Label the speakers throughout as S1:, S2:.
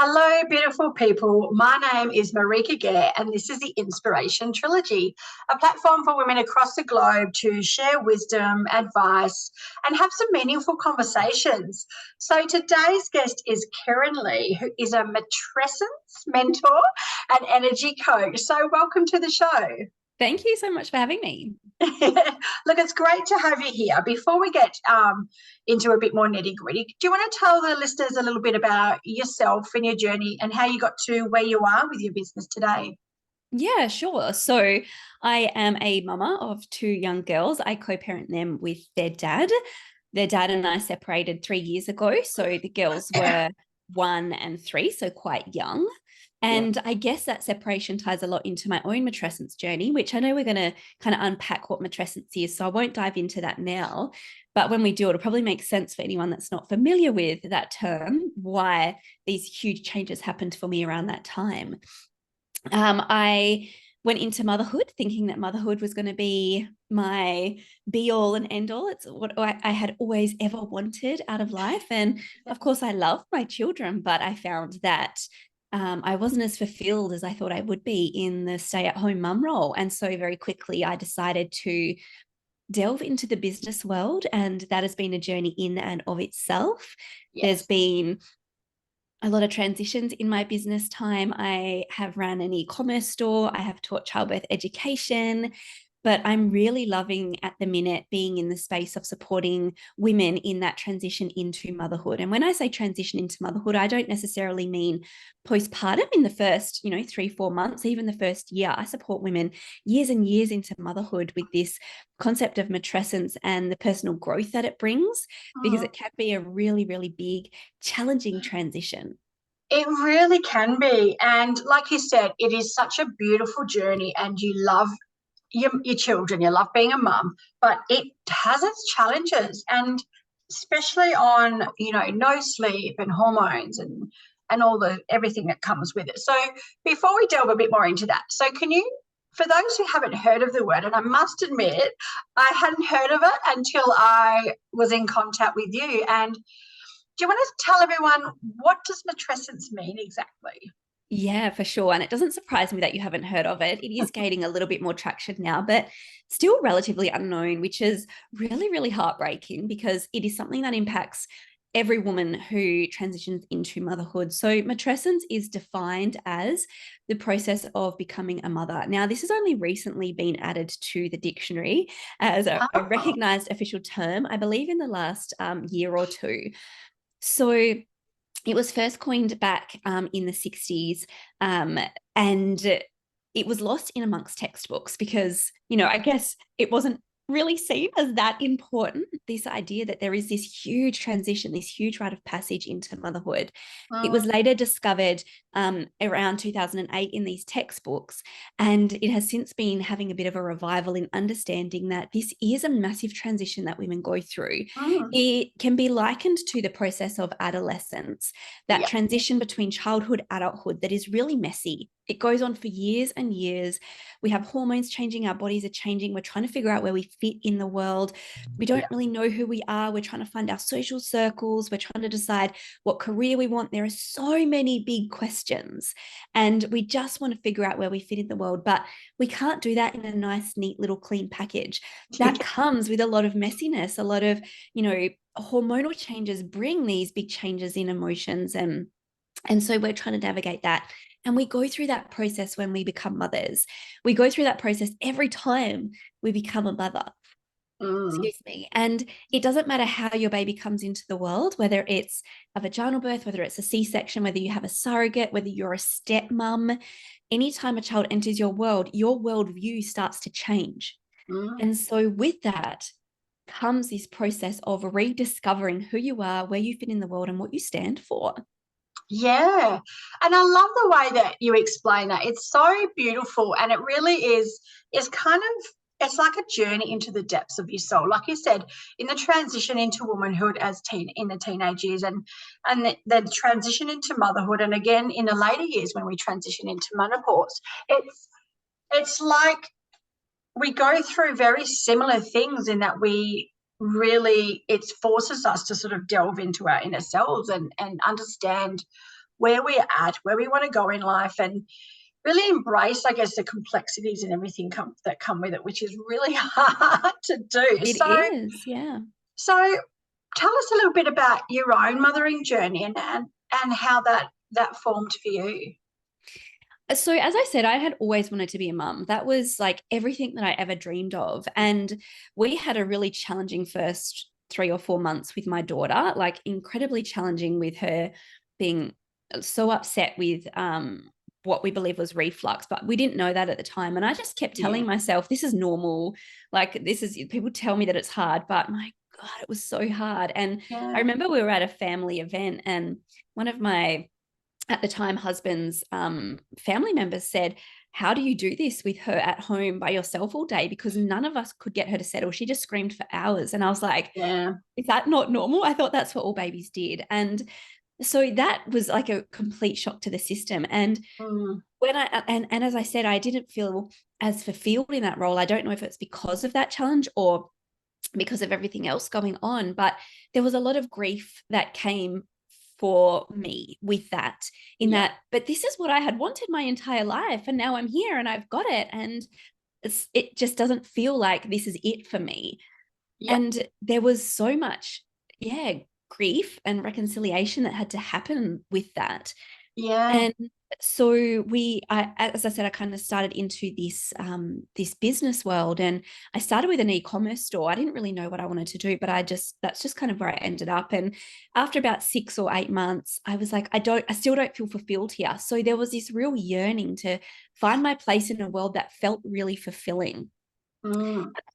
S1: Hello, beautiful people. My name is Marika Gare, and this is the Inspiration Trilogy, a platform for women across the globe to share wisdom, advice, and have some meaningful conversations. So today's guest is Kirryn Lee, who is a matrescence mentor and energy coach. So welcome to the show.
S2: Thank you so much for having me.
S1: Look, it's great to have you here. Before we get into a bit more nitty gritty, do you want to tell the listeners a little bit about yourself and your journey and how you got to where you are with your business today?
S2: Yeah, sure. So I am a mama of two young girls. I co-parent them with their dad. Their dad and I separated 3 years ago. So the girls were 1 and 3, so quite young. And I guess that separation ties a lot into my own matrescence journey, which I know we're going to kind of unpack what matrescence is. So I won't dive into that now. But when we do, it'll probably make sense for anyone that's not familiar with that term, why these huge changes happened for me around that time. I went into motherhood thinking that motherhood was going to be my be all and end all. It's what I had always ever wanted out of life. And of course, I love my children, but I found that I wasn't as fulfilled as I thought I would be in the stay-at-home mum role. And so very quickly, I decided to delve into the business world. And that has been a journey in and of itself.
S1: Yes.
S2: There's been a lot of transitions in my business time. I have run an e-commerce store. I have taught childbirth education, but I'm really loving at the minute being in the space of supporting women in that transition into motherhood. And when I say transition into motherhood, I don't necessarily mean postpartum in the first, 3-4 months, even the first year. I support women years and years into motherhood with this concept of matrescence and the personal growth that it brings, because it can be a really, really big, challenging transition.
S1: It really can be. And like you said, it is such a beautiful journey and you love your children, you love being a mum, but it has its challenges, and especially on, no sleep and hormones and all the everything that comes with it. So before we delve a bit more into that, so can you, for those who haven't heard of the word, and I must admit I hadn't heard of it until I was in contact with you, and do you want to tell everyone what does matrescence mean exactly?
S2: Yeah, for sure. And it doesn't surprise me that you haven't heard of it. It is gaining a little bit more traction now, but still relatively unknown, which is really, really heartbreaking because it is something that impacts every woman who transitions into motherhood. So matrescence is defined as the process of becoming a mother. Now, this has only recently been added to the dictionary as a recognized official term, I believe in the last year or two. So it was first coined back in the 60s, and it was lost in amongst textbooks because, I guess it wasn't really seen as that important, this idea that there is this huge transition, this huge rite of passage into motherhood. It was later discovered around 2008 in these textbooks, and it has since been having a bit of a revival in understanding that this is a massive transition that women go through. It can be likened to the process of adolescence, that transition between childhood, adulthood that is really messy. It goes on for years and years. We have hormones changing, our bodies are changing. We're trying to figure out where we fit in the world. We don't really know who we are. We're trying to find our social circles. We're trying to decide what career we want. There are so many big questions, and we just want to figure out where we fit in the world, but we can't do that in a nice, neat little clean package. That comes with a lot of messiness, a lot of, hormonal changes bring these big changes in emotions, and so we're trying to navigate that. And we go through that process when we become mothers. We go through that process every time we become a mother. Excuse me. And it doesn't matter how your baby comes into the world, whether it's a vaginal birth, whether it's a C-section, whether you have a surrogate, whether you're a stepmom. Anytime a child enters your worldview starts to change. And so with that comes this process of rediscovering who you are, where you fit in the world, and what you stand for.
S1: Yeah. And I love the way that you explain that. It's so beautiful. And it really is kind of, it's like a journey into the depths of your soul. Like you said, in the transition into womanhood in the teenage years, and the transition into motherhood, and again in the later years when we transition into menopause, it's like we go through very similar things in that it forces us to sort of delve into our inner selves and understand where we're at, where we want to go in life, and really embrace, I guess, the complexities and everything that come with it, which is really hard to do.
S2: It is, yeah.
S1: So tell us a little bit about your own mothering journey and how that formed for you.
S2: So as I said, I had always wanted to be a mum. That was like everything that I ever dreamed of. And we had a really challenging first 3 or 4 months with my daughter, like incredibly challenging, with her being so upset with what we believe was reflux, but we didn't know that at the time. And I just kept telling myself, this is normal. Like, this is, people tell me that it's hard, but my God, it was so hard. And I remember we were at a family event, and one of my, at the time, husband's family members said, how do you do this with her at home by yourself all day? Because none of us could get her to settle. She just screamed for hours. And I was like, is that not normal? I thought that's what all babies did. And so that was like a complete shock to the system. And when and as I said, I didn't feel as fulfilled in that role. I don't know if it's because of that challenge or because of everything else going on, but there was a lot of grief that came for me with that, that, but this is what I had wanted my entire life, and now I'm here and I've got it, and it just doesn't feel like this is it for me. And there was so much grief and reconciliation that had to happen with that. And so as I said, I kind of started into this this business world, and I started with an e-commerce store. I didn't really know what I wanted to do, but that's just kind of where I ended up. And after about 6 or 8 months, I was like, I still don't feel fulfilled here. So there was this real yearning to find my place in a world that felt really fulfilling.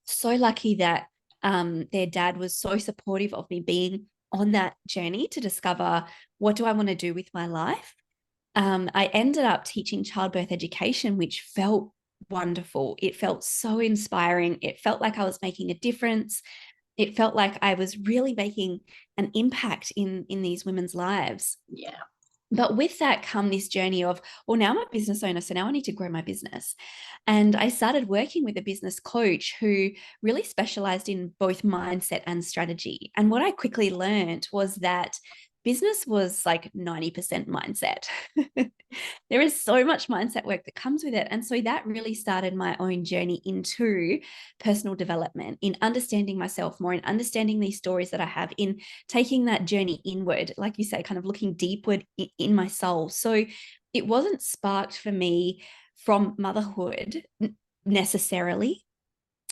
S2: So lucky that their dad was so supportive of me being on that journey to discover, what do I want to do with my life? I ended up teaching childbirth education, which felt wonderful. It felt so inspiring. It felt like I was making a difference. It felt like I was really making an impact in these women's lives. But with that come this journey of, well, now I'm a business owner, so now I need to grow my business. And I started working with a business coach who really specialized in both mindset and strategy. And what I quickly learned was that business was like 90% mindset. There is so much mindset work that comes with it. And so that really started my own journey into personal development, in understanding myself more, in understanding these stories that I have, in taking that journey inward, like you say, kind of looking deepward in my soul. So it wasn't sparked for me from motherhood necessarily.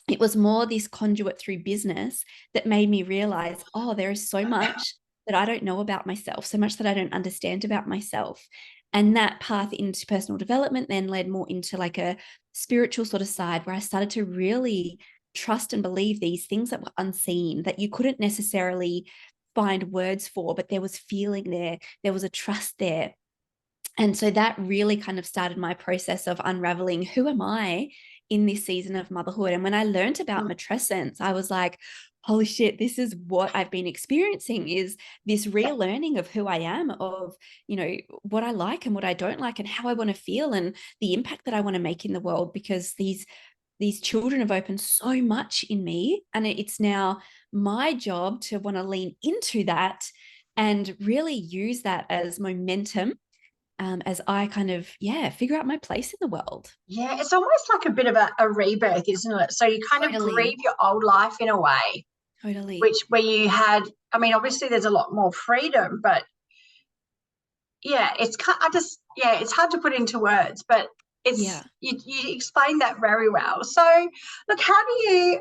S2: It was more this conduit through business that made me realize, oh, there is so much that I don't know about myself, so much that I don't understand about myself. And that path into personal development then led more into like a spiritual sort of side, where I started to really trust and believe these things that were unseen, that you couldn't necessarily find words for, but there was feeling there, there was a trust there. And so that really kind of started my process of unraveling, who am I in this season of motherhood? And when I learned about matrescence, I was like, holy shit, this is what I've been experiencing, is this relearning of who I am, of, you know, what I like and what I don't like, and how I want to feel, and the impact that I want to make in the world, because these children have opened so much in me, and it's now my job to want to lean into that and really use that as momentum, as I kind of, figure out my place in the world.
S1: Yeah, it's almost like a bit of a rebirth, isn't it? So you kind of grieve your old life in a way.
S2: Totally.
S1: Where you had, I mean, obviously there's a lot more freedom, but it's hard to put into words, but you explained that very well. So look, how do you,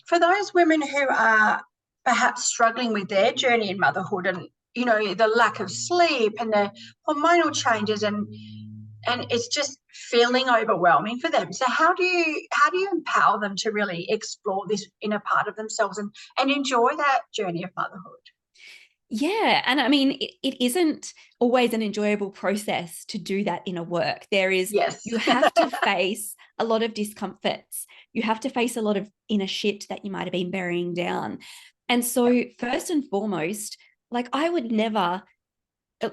S1: for those women who are perhaps struggling with their journey in motherhood, and you know, the lack of sleep and the hormonal changes, and it's just feeling overwhelming for them. So how do you empower them to really explore this inner part of themselves and enjoy that journey of motherhood?
S2: Yeah. And I mean, it isn't always an enjoyable process to do that inner work. There is, you have to face a lot of discomforts. You have to face a lot of inner shit that you might have been burying down. And so first and foremost, like, I would never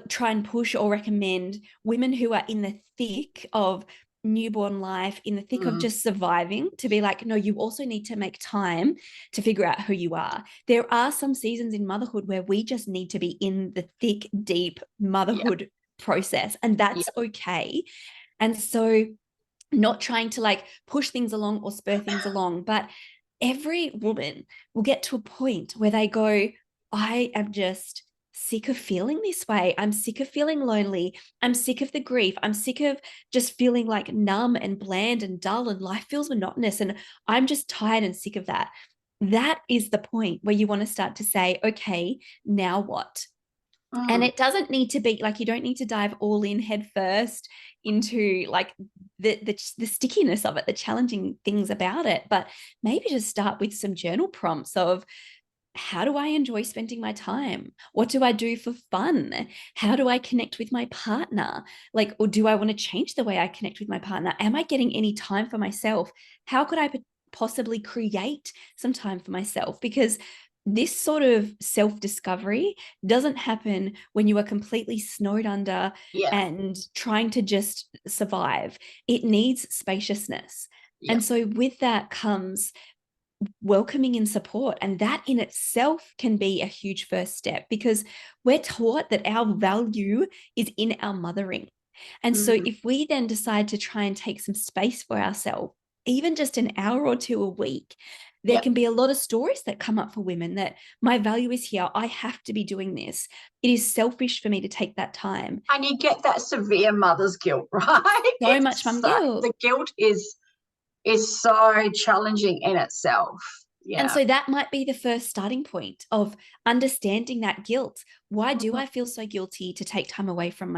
S2: try and push or recommend women who are in the thick of newborn life, in the thick of just surviving, to be like, no, you also need to make time to figure out who you are. There are some seasons in motherhood where we just need to be in the thick, deep motherhood process, and that's
S1: Yeah.
S2: okay. And so not trying to like push things along or spur things along, but every woman will get to a point where they go, I am just sick of feeling this way. I'm sick of feeling lonely. I'm sick of the grief. I'm sick of just feeling like numb and bland and dull, and life feels monotonous. And I'm just tired and sick of that. That is the point where you want to start to say, okay, now what? And
S1: Mm.
S2: it doesn't need to be like, you don't need to dive all in head first into like the stickiness of it, the challenging things about it, but maybe just start with some journal prompts of, how do I enjoy spending my time? What do I do for fun? How do I connect with my partner? Like, or do I want to change the way I connect with my partner? Am I getting any time for myself? How could I possibly create some time for myself? Because this sort of self-discovery doesn't happen when you are completely snowed under
S1: Yeah.
S2: and trying to just survive. It needs spaciousness.
S1: Yeah.
S2: And so with that comes welcoming in support. And that in itself can be a huge first step, because we're taught that our value is in our mothering. And so
S1: Mm.
S2: if we then decide to try and take some space for ourselves, even just an hour or two a week, there
S1: Yeah.
S2: can be a lot of stories that come up for women that my value is here. I have to be doing this. It is selfish for me to take that time.
S1: And you get that severe mother's guilt, right?
S2: So much
S1: It's
S2: mum guilt.
S1: the guilt is so challenging in itself.
S2: And
S1: Yeah.
S2: so that might be the first starting point of understanding that guilt. Why do
S1: Mhm.
S2: I feel so guilty to take time away from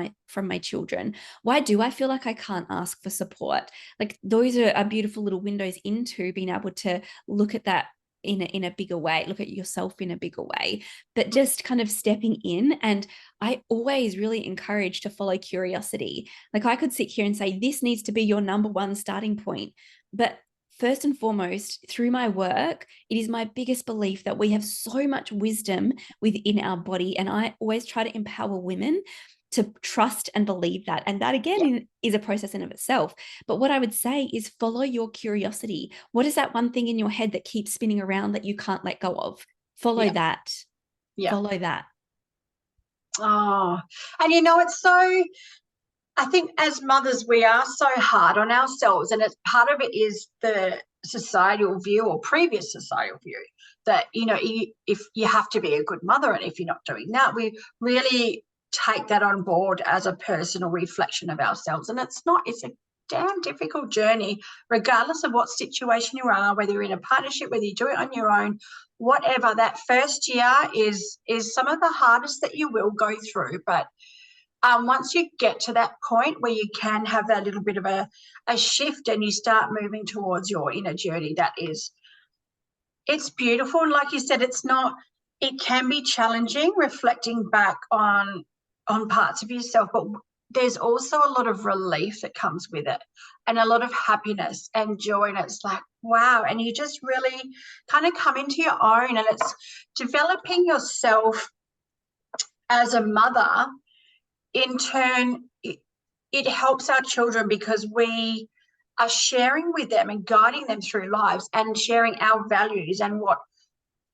S2: my children? Why do I feel like I can't ask for support? Like those are beautiful little windows into being able to look at that in a bigger way, look at yourself in a bigger way, but just kind of stepping in. And I always really encourage to follow curiosity. Like I could sit here and say, this needs to be your number one starting point. But first and foremost, through my work, it is my biggest belief that we have so much wisdom within our body. And I always try to empower women to trust and believe that. And that
S1: Yeah.
S2: again is a process in of itself. But what I would say is follow your curiosity. What is that one thing in your head that keeps spinning around that you can't let go of? Follow
S1: Yeah.
S2: that.
S1: Yeah.
S2: Follow that.
S1: Oh, and it's so, I think as mothers, we are so hard on ourselves, and it's part of it is the societal view or previous societal view that, if you have to be a good mother, and if you're not doing that, we really take that on board as a personal reflection of ourselves. And it's not, it's a damn difficult journey, regardless of what situation you are, whether you're in a partnership, whether you do it on your own, whatever. That first year is some of the hardest that you will go through, but once you get to that point where you can have that little bit of a shift and you start moving towards your inner journey, it's beautiful. And like you said, it can be challenging reflecting back on parts of yourself, but there's also a lot of relief that comes with it, and a lot of happiness and joy. And it's like, wow. And you just really kind of come into your own, and it's developing yourself as a mother. In turn, it helps our children because we are sharing with them and guiding them through lives and sharing our values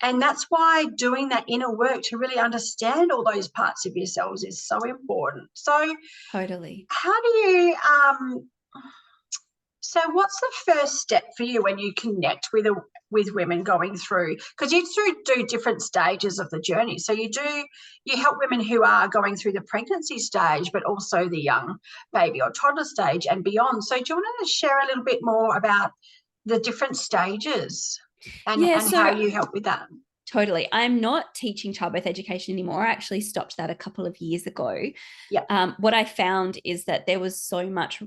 S1: and that's why doing that inner work to really understand all those parts of yourselves is so important. So
S2: Totally.
S1: how do you so what's the first step for you when you connect with women going through, because you do different stages of the journey. So you help women who are going through the pregnancy stage, but also the young baby or toddler stage and beyond. So do you want to share a little bit more about the different stages
S2: Yeah,
S1: and how
S2: so
S1: you help with that?
S2: totally. I'm not teaching childbirth education anymore. I actually stopped that a couple of years ago.
S1: Yeah.
S2: What I found is that there was so much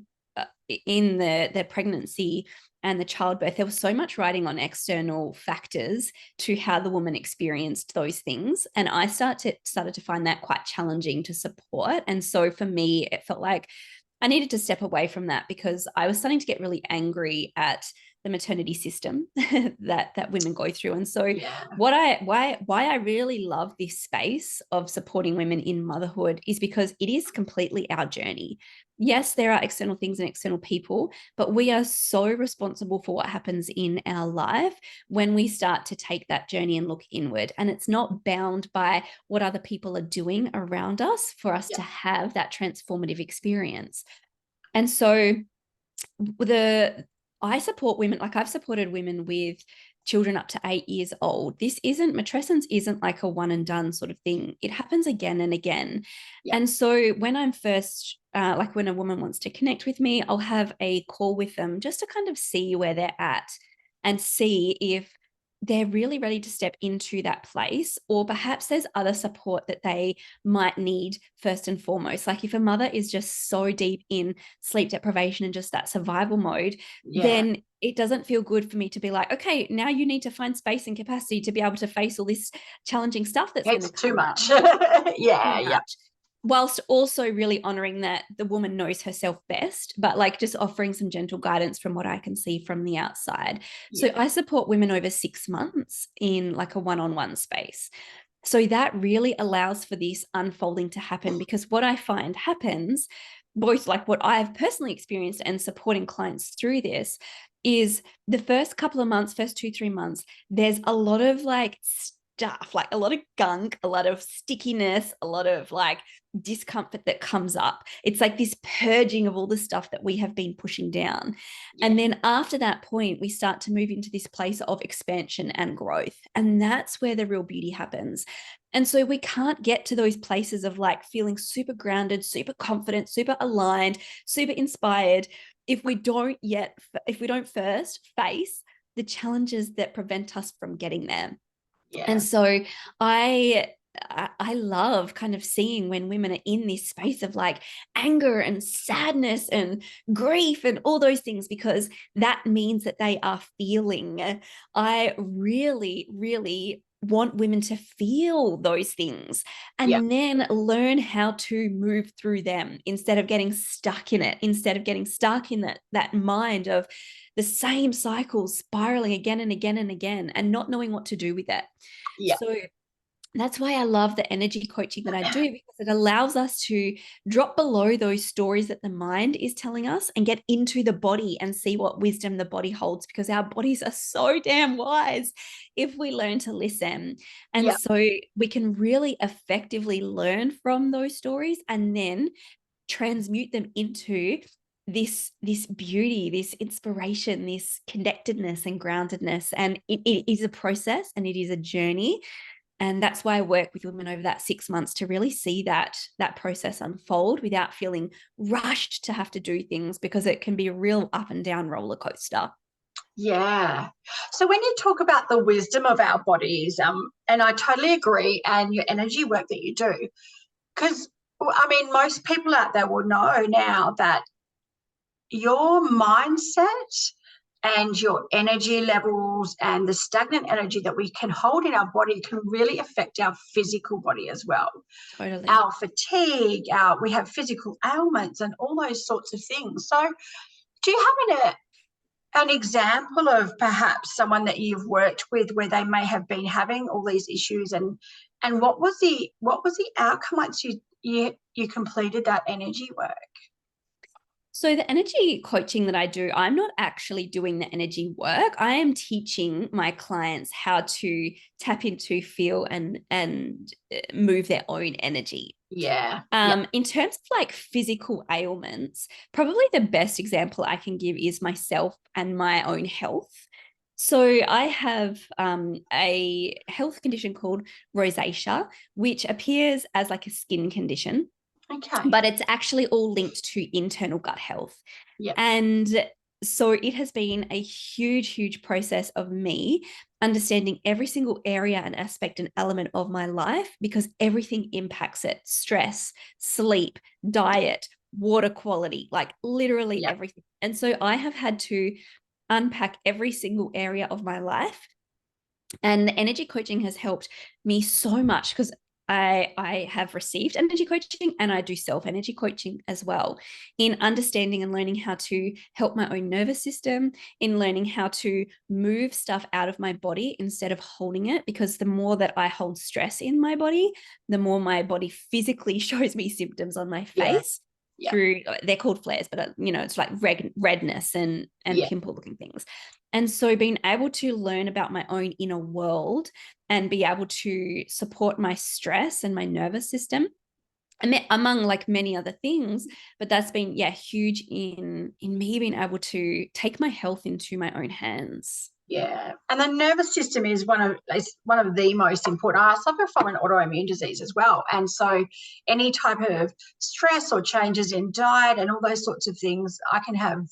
S2: in the pregnancy and the childbirth, there was so much writing on external factors to how the woman experienced those things. And I started to find that quite challenging to support. And so for me, it felt like I needed to step away from that because I was starting to get really angry at the maternity system that women go through. And so
S1: Yeah.
S2: why I really love this space of supporting women in motherhood is because it is completely our journey. Yes, there are external things and external people, but we are so responsible for what happens in our life when we start to take that journey and look inward. And it's not bound by what other people are doing around us for us to have that transformative experience. And so I support women, like I've supported women with children up to 8 years old. Matrescence isn't like a one and done sort of thing. It happens again and again.
S1: Yeah.
S2: And so when I'm first, like when a woman wants to connect with me, I'll have a call with them just to kind of see where they're at and see if they're really ready to step into that place, or perhaps there's other support that they might need first and foremost. Like if a mother is just so deep in sleep deprivation and just that survival mode, then it doesn't feel good for me to be like, okay, now you need to find space and capacity to be able to face all this challenging stuff that's going to come
S1: too much.
S2: Yeah. Whilst also really honoring that the woman knows herself best, but like just offering some gentle guidance from what I can see from the outside. So I support women over 6 months in like a one-on-one space. So that really allows for this unfolding to happen, because what I find happens, both like what I've personally experienced and supporting clients through this, is the first couple of months, first 2-3 months, there's a lot of like stuff, like a lot of gunk, a lot of stickiness, a lot of like discomfort that comes up. It's like this purging of all the stuff that we have been pushing down. And then after that point, we start to move into this place of expansion and growth. And that's where the real beauty happens. And so we can't get to those places of like feeling super grounded, super confident, super aligned, super inspired if we don't first face the challenges that prevent us from getting there. And so I love kind of seeing when women are in this space of like anger and sadness and grief and all those things, because that means that they are feeling. I really, really want women to feel those things and then learn how to move through them instead of getting stuck in it, instead of getting stuck in that mind of the same cycle spiraling again and again and again and not knowing what to do with it. So that's why I love the energy coaching that I do, because it allows us to drop below those stories that the mind is telling us and get into the body and see what wisdom the body holds, because our bodies are so damn wise if we learn to listen. And so we can really effectively learn from those stories and then transmute them into this beauty, this inspiration, this connectedness and groundedness. And it is a process and it is a journey. And that's why I work with women over that 6 months to really see that process unfold without feeling rushed to have to do things, because it can be a real up and down roller coaster.
S1: Yeah. So when you talk about the wisdom of our bodies, and I totally agree, and your energy work that you do, because I mean, most people out there will know now that your mindset and your energy levels and the stagnant energy that we can hold in our body can really affect our physical body as well.
S2: Totally.
S1: Our fatigue, we have physical ailments and all those sorts of things. So do you have an example of perhaps someone that you've worked with where they may have been having all these issues, and what was the outcome once you completed that energy work?
S2: So the energy coaching that I do, I'm not actually doing the energy work. I am teaching my clients how to tap into, feel, and move their own energy. In terms of like physical ailments, probably the best example I can give is myself and my own health. So I have a health condition called rosacea, which appears as like a skin condition. But it's actually all linked to internal gut health. And so it has been a huge, huge process of me understanding every single area and aspect and element of my life, because everything impacts it: stress, sleep, diet, water quality, like literally everything. And so I have had to unpack every single area of my life. And the energy coaching has helped me so much, because I have received energy coaching, and I do self-energy coaching as well, in understanding and learning how to help my own nervous system, in learning how to move stuff out of my body instead of holding it, because the more that I hold stress in my body, the more my body physically shows me symptoms on my
S1: Yeah.
S2: face.
S1: Yeah.
S2: Through, they're called flares, but it's like redness and
S1: Yeah.
S2: pimple looking things. And so being able to learn about my own inner world and be able to support my stress and my nervous system, among like many other things, but that's been huge in me being able to take my health into my own hands.
S1: Yeah, and the nervous system is one of the most important. I suffer from an autoimmune disease as well, and so any type of stress or changes in diet and all those sorts of things, I can have,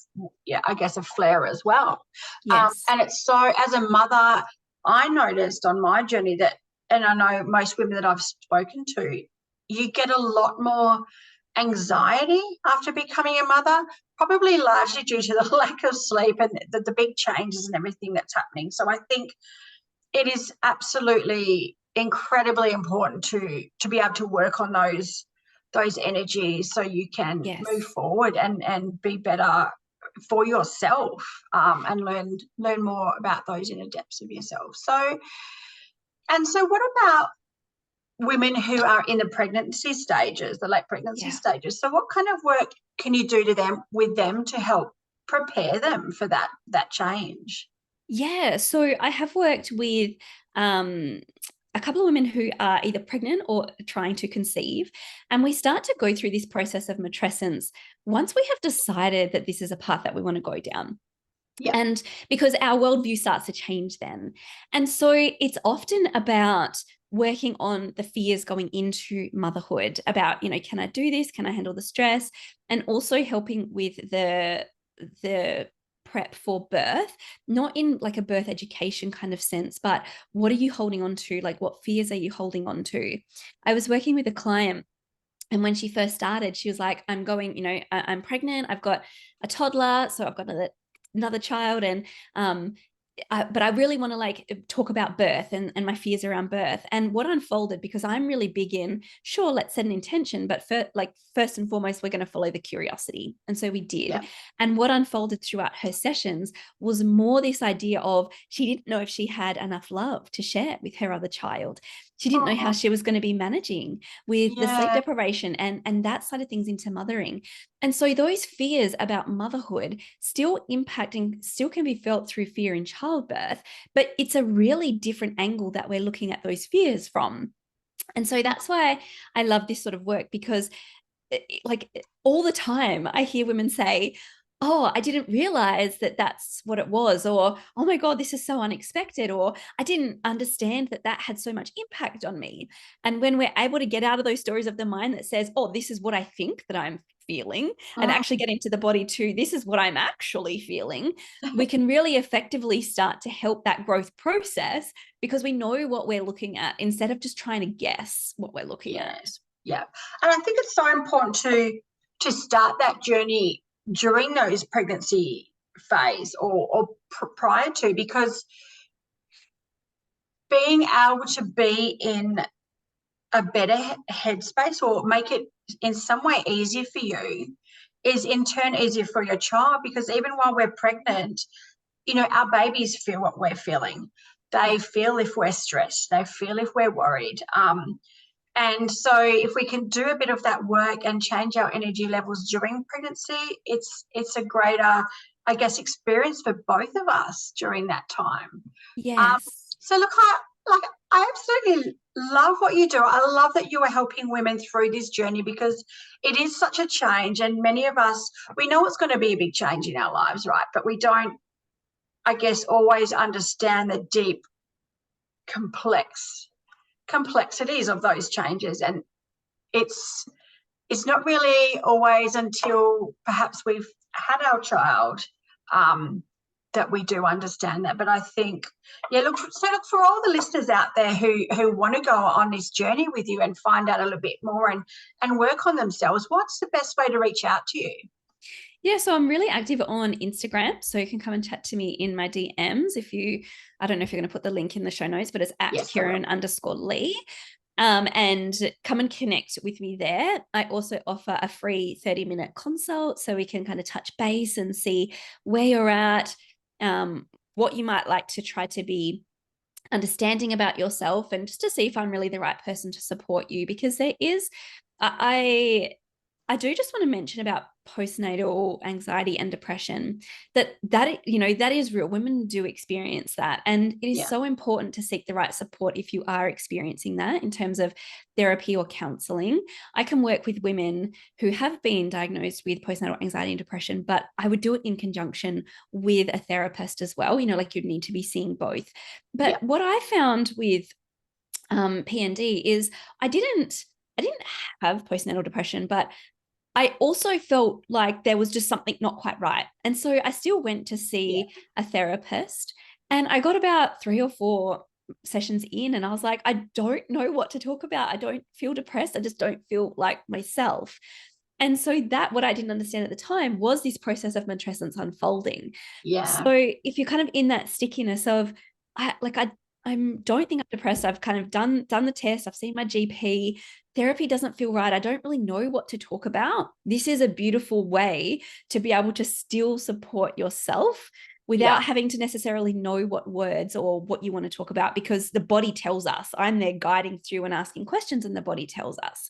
S1: I guess, a flare as well.
S2: Yes.
S1: And it's so, as a mother, I noticed on my journey that, and I know most women that I've spoken to, you get a lot more anxiety after becoming a mother, probably largely due to the lack of sleep and the big changes and everything that's happening. So I think it is absolutely incredibly important to be able to work on those energies so you can move forward and be better for yourself, and learn more about those inner depths of yourself. So what about women who are in the pregnancy stages, the late pregnancy stages? So what kind of work can you do with them to help prepare them for that change?
S2: Yeah, so I have worked with a couple of women who are either pregnant or trying to conceive, and we start to go through this process of matrescence once we have decided that this is a path that we want to go down.
S1: Yeah.
S2: And because our worldview starts to change then. And so it's often about working on the fears going into motherhood, about, can I do this? Can I handle the stress? And also helping with the prep for birth, not in like a birth education kind of sense, but what are you holding on to? Like, what fears are you holding on to? I was working with a client, and when she first started, she was like, I'm pregnant. I've got a toddler. So I've got another child. And but I really want to like talk about birth and my fears around birth. And what unfolded, because I'm really big in, sure, let's set an intention, but first and foremost, we're going to follow the curiosity. And so we did.
S1: Yeah.
S2: And what unfolded throughout her sessions was more this idea of, she didn't know if she had enough love to share with her other child. She didn't know how she was going to be managing with the sleep deprivation and that side of things into mothering. And so those fears about motherhood still impacting, still can be felt through fear in childbirth, but it's a really different angle that we're looking at those fears from. And so that's why I love this sort of work, because like all the time I hear women say, oh, I didn't realize that that's what it was, or, oh my God, this is so unexpected, or I didn't understand that that had so much impact on me. And when we're able to get out of those stories of the mind that says, oh, this is what I think that I'm feeling, and actually get into the body too, this is what I'm actually feeling, we can really effectively start to help that growth process, because we know what we're looking at instead of just trying to guess what we're looking at.
S1: Yeah. And I think it's so important to start that journey during those pregnancy phase or prior to, because being able to be in a better headspace or make it in some way easier for you is in turn easier for your child, because even while we're pregnant, our babies feel what we're feeling. They feel if we're stressed, they feel if we're worried. And so if we can do a bit of that work and change our energy levels during pregnancy, it's a greater, I guess, experience for both of us during that time.
S2: Yes.
S1: So look, I absolutely love what you do. I love that you are helping women through this journey, because it is such a change, and many of us, we know it's going to be a big change in our lives, right? But we don't, I guess, always understand the deep complexities of those changes, and it's not really always until perhaps we've had our child that we do understand that. But I think, look for all the listeners out there who want to go on this journey with you and find out a little bit more and work on themselves, what's the best way to reach out to you?
S2: Yeah, so I'm really active on Instagram, so you can come and chat to me in my DMs. I don't know if you're going to put the link in the show notes, but it's at
S1: Yes,
S2: Kirryn_Lee. and come and connect with me there. I also offer a free 30-minute consult so we can kind of touch base and see where you're at, what you might like to try to be understanding about yourself, and just to see if I'm really the right person to support you. Because there is, I do just want to mention about postnatal anxiety and depression, that is real. Women do experience that, and it is so important to seek the right support if you are experiencing that in terms of therapy or counseling. I can work with women who have been diagnosed with postnatal anxiety and depression, but I would do it in conjunction with a therapist as well. Like you'd need to be seeing both. But what I found with PND is I didn't have postnatal depression, but I also felt like there was just something not quite right. And so I still went to see a therapist, and I got about 3 or 4 sessions in, and I was like, I don't know what to talk about. I don't feel depressed. I just don't feel like myself. And so that, what I didn't understand at the time, was this process of matrescence unfolding. So if you're kind of in that stickiness of, I don't think I'm depressed. I've kind of done the test. I've seen my GP. Therapy doesn't feel right. I don't really know what to talk about. This is a beautiful way to be able to still support yourself without having to necessarily know what words or what you want to talk about, because the body tells us. I'm there guiding through and asking questions, and the body tells us.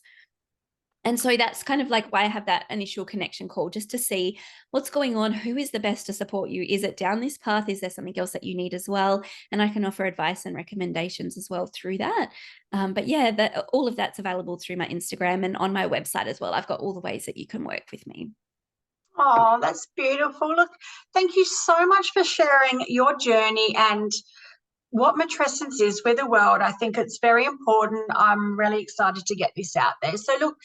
S2: And so that's kind of like why I have that initial connection call, just to see what's going on, who is the best to support you. Is it down this path? Is there something else that you need as well? And I can offer advice and recommendations as well through that. But yeah, all of that's available through my Instagram and on my website as well. I've got all the ways that you can work with me.
S1: Oh, that's beautiful. Look, thank you so much for sharing your journey and what matrescence is with the world. I think it's very important. I'm really excited to get this out there. So look,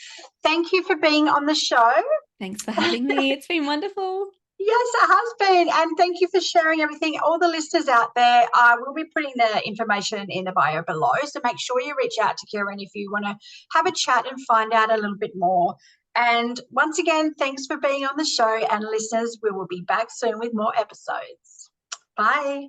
S1: thank you for being on the show.
S2: Thanks for having me. It's been wonderful.
S1: Yes, it has been. And thank you for sharing everything. All the listeners out there, I will be putting the information in the bio below. So make sure you reach out to Kirryn if you want to have a chat and find out a little bit more. And once again, thanks for being on the show. And listeners, we will be back soon with more episodes. Bye.